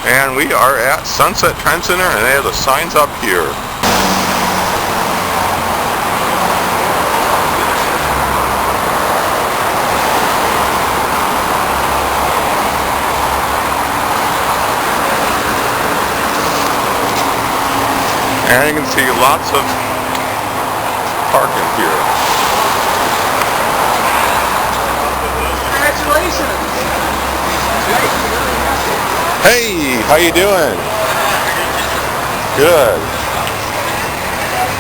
And we are at Sunset Trend Center, and they have the signs up here. And you can see lots of parking here. Congratulations! Hey, how you doing? Good.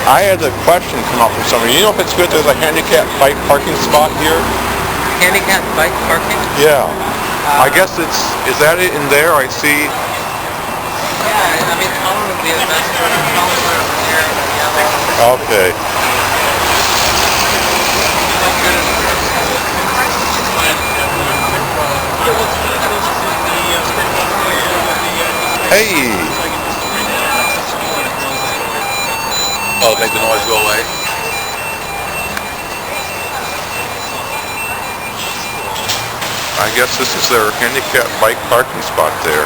I had a question come up from somebody. You know if it's good there's a handicap bike parking spot here? Handicap bike parking? Yeah. I guess is that it in there? I see. Yeah, I mean, color would be the best one. Color over there, the yellow. Okay. Hey! Oh, make the noise go away? I guess this is their handicap bike parking spot there.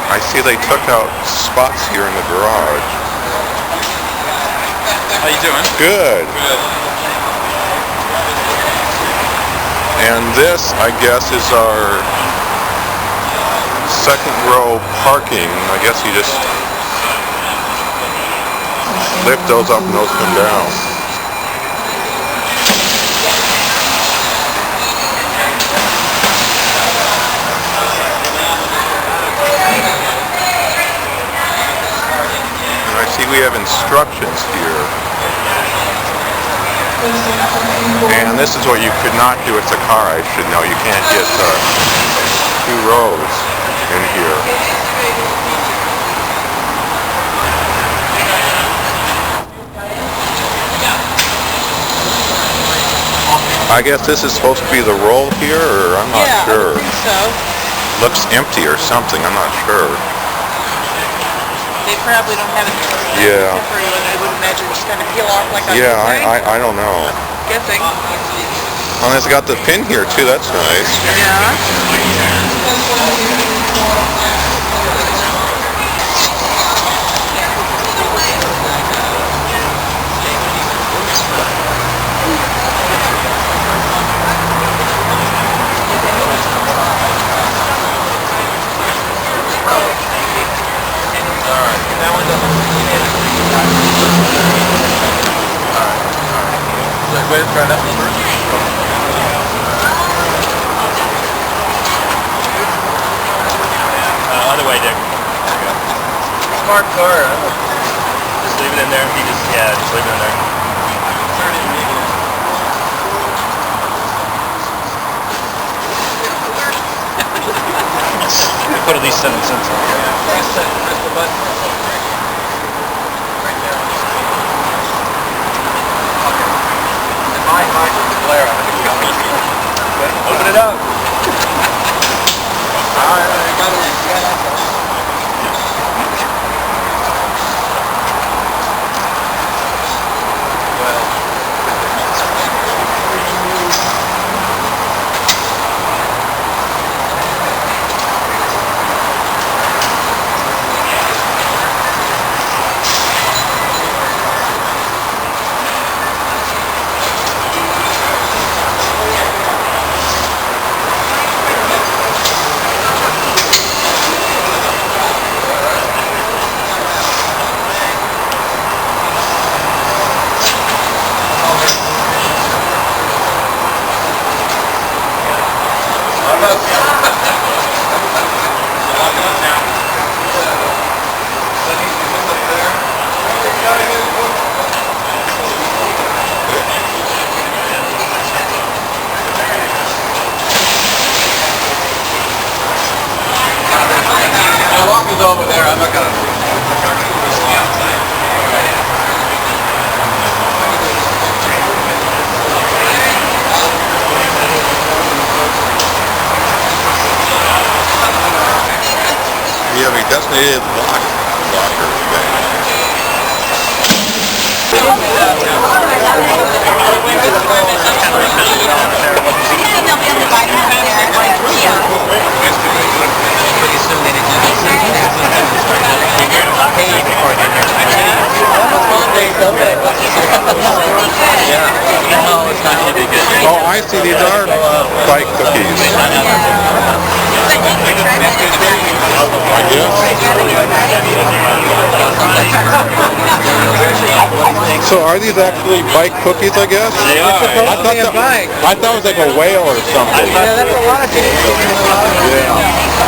I see they took out spots here in the garage. How you doing? Good. Good. And this, I guess, is our second row parking. I guess you just lift those up and those come down. And I see we have instructions here. And this is what you could not do with a car, I should know. You can't get two rows in here. I guess this is supposed to be the roll here, or I'm not sure. Yeah, I think so. Looks empty or something, I'm not sure. They probably don't have it Yeah. temporary, and I would imagine just kind of peel off like on Yeah, this thing. I don't know. Guessing. And it's got the pin here too, that's nice. Yeah. Wait, try that one first. Other way, Dick. Smart car, huh? Just leave it in there. Just leave it in there. Put at least 7 cents on it. Press the button. Right there. Okay. My the glare on it. Open it up. I got it. Over there, I'm not gonna. You have a designated locker thing. They'll be able to buy them there. No, it's not going to be good. Oh, I see. These are bike cookies. I guess. So are these actually bike cookies, I guess? They are. I thought that was like a whale or something. Yeah, that's a lot of things. Yeah.